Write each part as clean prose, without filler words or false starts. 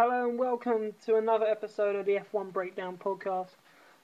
Hello and welcome to another episode of the F1 Breakdown podcast.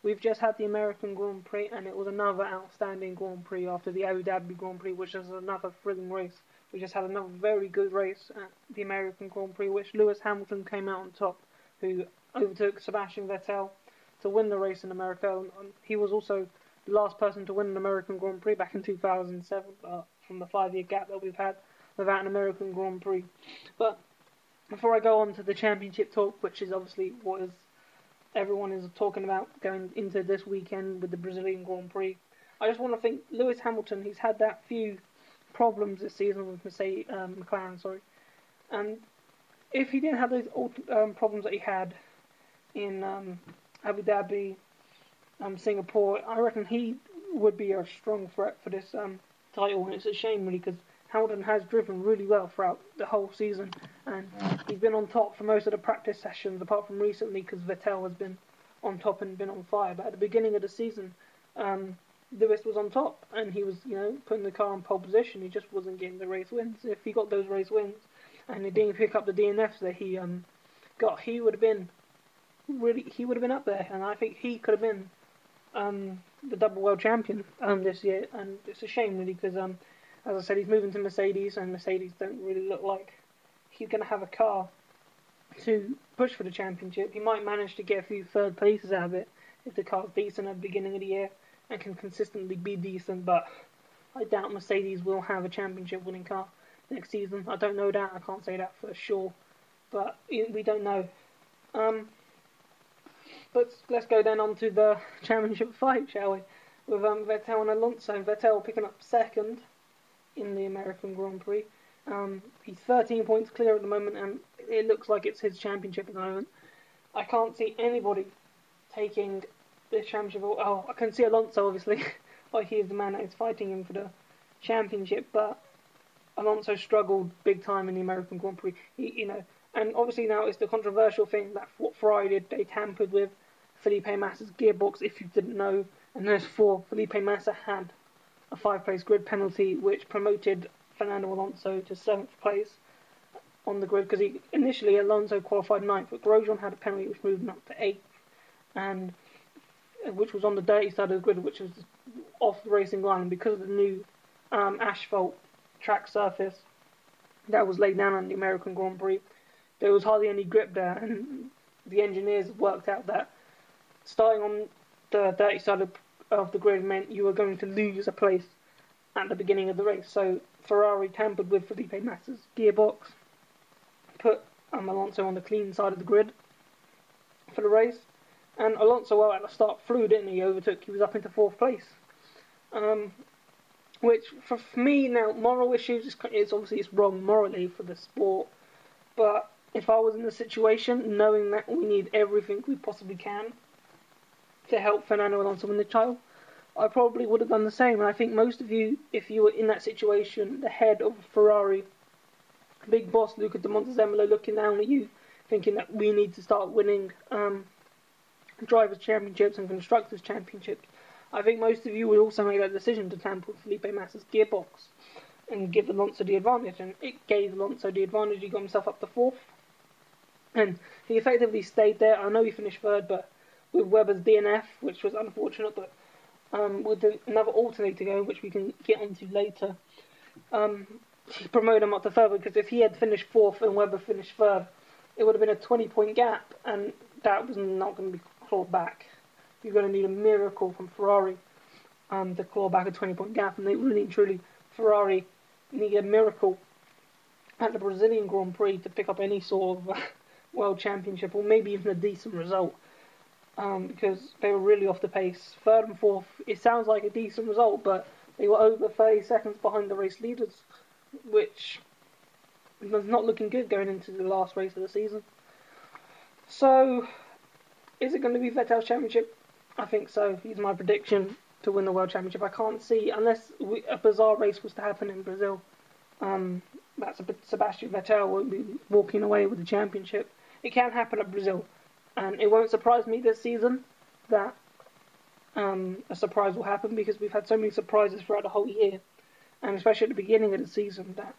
We've just had the American Grand Prix and it was another outstanding Grand Prix after the Abu Dhabi Grand Prix, which was another thrilling race. We just had another very good race at the American Grand Prix, which Lewis Hamilton came out on top, who overtook Sebastian Vettel to win the race in America. And he was also the last person to win an American Grand Prix back in 2007, from the 5-year gap that we've had without an American Grand Prix. But before I go on to the championship talk, which is obviously what everyone is talking about going into this weekend with the Brazilian Grand Prix, I just want to thank Lewis Hamilton. He's had that few problems this season with McLaren, and if he didn't have those problems that he had in Abu Dhabi, Singapore, I reckon he would be a strong threat for this title, and it's a shame really because Hamilton has driven really well throughout the whole season, and he's been on top for most of the practice sessions, apart from recently because Vettel has been on top and been on fire. But at the beginning of the season, Lewis was on top, and he was, putting the car in pole position. He just wasn't getting the race wins. If he got those race wins, and he didn't pick up the DNFs that he got, he would have been up there, and I think he could have been the double world champion this year. And it's a shame really because as I said, he's moving to Mercedes, and Mercedes don't really look like he's going to have a car to push for the championship. He might manage to get a few third places out of it if the car's decent at the beginning of the year and can consistently be decent, but I doubt Mercedes will have a championship winning car next season. I don't know that, I can't say that for sure, but we don't know. But let's go then on to the championship fight, shall we? With Vettel and Alonso. Vettel picking up second in the American Grand Prix. He's 13 points clear at the moment, and it looks like it's his championship at the moment. I can't see anybody taking this championship. Oh, I can see Alonso, obviously. Like he is the man that is fighting him for the championship, but Alonso struggled big time in the American Grand Prix. And obviously now it's the controversial thing that what Ferrari did. They tampered with Felipe Massa's gearbox, if you didn't know, and therefore Felipe Massa had a 5-place grid penalty, which promoted Fernando Alonso to 7th place on the grid, because initially Alonso qualified 9th, but Grosjean had a penalty which moved him up to 8th, and which was on the dirty side of the grid, which was off the racing line. And because of the new asphalt track surface that was laid down on the American Grand Prix, there was hardly any grip there, and the engineers worked out that starting on the dirty side of the grid meant you were going to lose a place at the beginning of the race. So Ferrari tampered with Felipe Massa's gearbox, put Alonso on the clean side of the grid for the race, and Alonso, at the start flew, didn't he? He was up into 4th place, which for me now, moral issues, it's wrong morally for the sport, but if I was in the situation, knowing that we need everything we possibly can to help Fernando Alonso win the title, I probably would have done the same. And I think most of you, if you were in that situation, the head of Ferrari, big boss Luca de Montezemolo, looking down at you, thinking that we need to start winning drivers' championships and constructors' championships, I think most of you would also make that decision to tamper with Felipe Massa's gearbox and give Alonso the advantage. And it gave Alonso the advantage. He got himself up to 4th, and he effectively stayed there. I know he finished 3rd, but with Webber's DNF, which was unfortunate, but with another alternator going, which we can get onto later, he promoted him up to 3rd, because if he had finished 4th and Webber finished 3rd, it would have been a 20-point gap, and that was not going to be clawed back. You're going to need a miracle from Ferrari to claw back a 20-point gap, and they really, truly, Ferrari need a miracle at the Brazilian Grand Prix to pick up any sort of world championship, or maybe even a decent result. Because they were really off the pace. 3rd and 4th, it sounds like a decent result, but they were over 30 seconds behind the race leaders, which was not looking good going into the last race of the season. So, is it going to be Vettel's championship? I think so. He's my prediction to win the world championship. I can't see, unless a bizarre race was to happen in Brazil, that Sebastian Vettel won't be walking away with the championship. It can happen at Brazil. And it won't surprise me this season that a surprise will happen, because we've had so many surprises throughout the whole year, and especially at the beginning of the season, that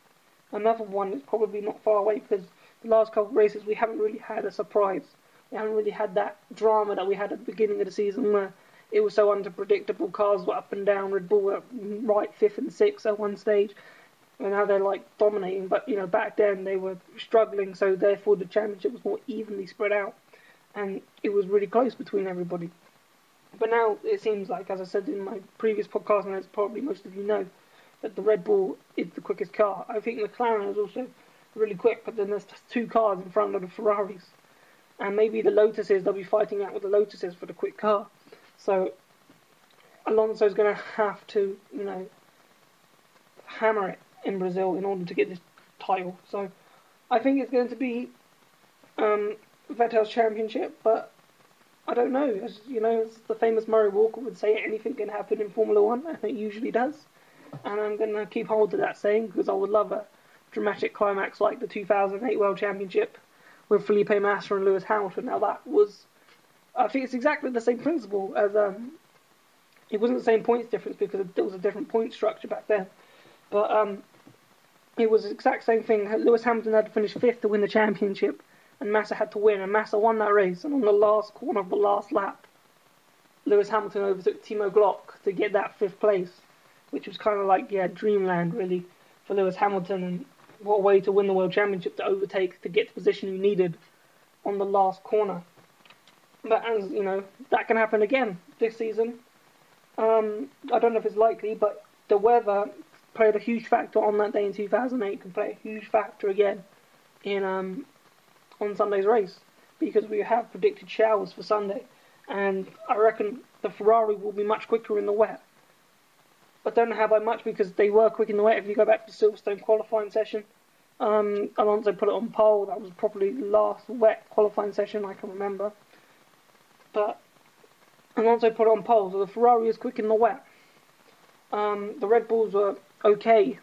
another one is probably not far away, because the last couple of races, we haven't really had a surprise. We haven't really had that drama that we had at the beginning of the season where it was so unpredictable. Cars were up and down. Red Bull were right 5th and 6th at one stage. And now they're like dominating. But, back then they were struggling. So therefore the championship was more evenly spread out. And it was really close between everybody. But now it seems like, as I said in my previous podcast, and as probably most of you know, that the Red Bull is the quickest car. I think the McLaren is also really quick, but then there's just 2 cars in front of the Ferraris. And maybe the Lotuses, they'll be fighting out with the Lotuses for the quick car. So Alonso's going to have to, hammer it in Brazil in order to get this title. So I think it's going to be Vettel's championship, but I don't know. As the famous Murray Walker would say, anything can happen in Formula One, and it usually does. And I'm going to keep hold to that saying because I would love a dramatic climax like the 2008 World Championship with Felipe Massa and Lewis Hamilton. Now that was, I think it's exactly the same principle as, it wasn't the same points difference because there was a different point structure back then. But it was the exact same thing. Lewis Hamilton had to finish 5th to win the championship, and Massa had to win, and Massa won that race. And on the last corner of the last lap, Lewis Hamilton overtook Timo Glock to get that 5th place, which was kind of like, dreamland really for Lewis Hamilton. And what a way to win the World Championship, to overtake, to get the position you needed on the last corner. But as that can happen again this season. I don't know if it's likely, but the weather played a huge factor on that day in 2008. Can play a huge factor again in on Sunday's race, because we have predicted showers for Sunday, and I reckon the Ferrari will be much quicker in the wet. I don't know how by much, because they were quick in the wet. If you go back to the Silverstone qualifying session, Alonso put it on pole. That was probably the last wet qualifying session I can remember. But Alonso put it on pole, so the Ferrari is quick in the wet. The Red Bulls were okay.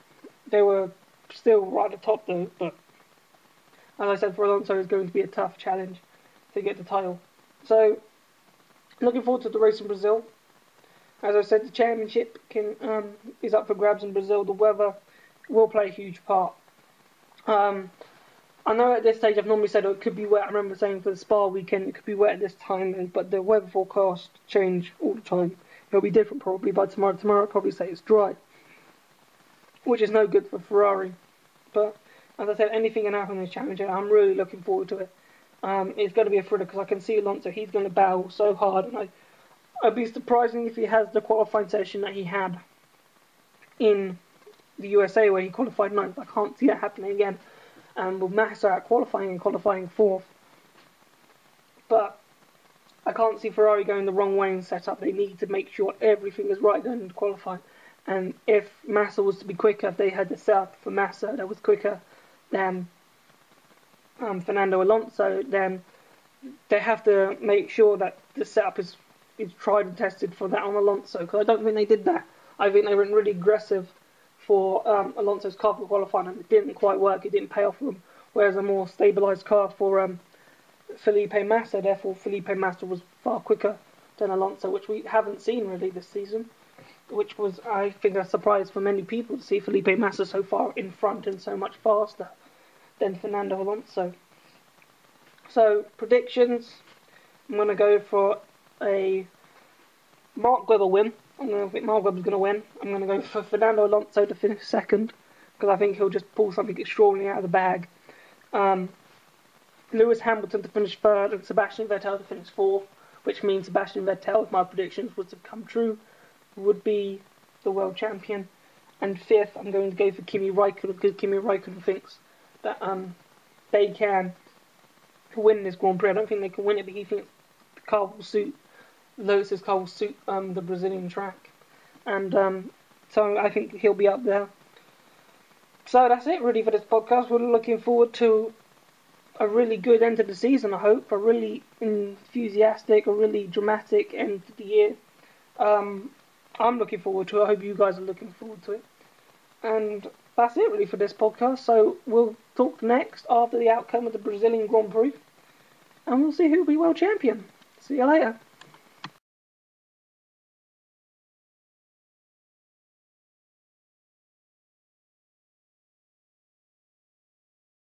They were still right at the top though, but as I said, for Alonso it's going to be a tough challenge to get the title. So, looking forward to the race in Brazil. As I said, the championship is up for grabs in Brazil. The weather will play a huge part. I know at this stage I've normally said it could be wet. I remember saying for the Spa weekend it could be wet at this time, but the weather forecast change all the time. It'll be different probably by tomorrow. Tomorrow I'll probably say it's dry, which is no good for Ferrari. But as I said, anything can happen in this championship. I'm really looking forward to it. It's going to be a thriller because I can see Alonso. He's going to battle so hard, and I'd be surprising if he has the qualifying session that he had in the USA where he qualified 9th. I can't see that happening again. With Massa out qualifying and qualifying 4th. But I can't see Ferrari going the wrong way in setup. They need to make sure everything is right going into qualifying. And if Massa was to be quicker, if they had the setup for Massa that was quicker than Fernando Alonso, then they have to make sure that the setup is tried and tested for that on Alonso. Because I don't think they did that. I think they went really aggressive for Alonso's car for qualifying, and it didn't quite work. It didn't pay off for them. Whereas a more stabilised car for Felipe Massa, therefore Felipe Massa was far quicker than Alonso, which we haven't seen really this season, which was, I think, a surprise for many people to see Felipe Massa so far in front and so much faster than Fernando Alonso. So, predictions, I'm going to go for a Mark Webber win. I think Mark Webber's going to win. I'm going to go for Fernando Alonso to finish 2nd, because I think he'll just pull something extraordinary out of the bag. Lewis Hamilton to finish 3rd, and Sebastian Vettel to finish 4th, which means Sebastian Vettel, if my predictions were to come true, would be the world champion. And 5th, I'm going to go for Kimi Räikkönen, because Kimi Räikkönen thinks that they can win this Grand Prix. I don't think they can win it, but he thinks the car will suit Lotus's car will suit the Brazilian track, and so I think he'll be up there. So that's it really for this podcast. We're looking forward to a really good end to the season, I hope, a really enthusiastic, a really dramatic end to the year. I'm looking forward to it. I hope you guys are looking forward to it. And that's it really for this podcast. So we'll talk next after the outcome of the Brazilian Grand Prix, and we'll see who'll be world champion. See you later.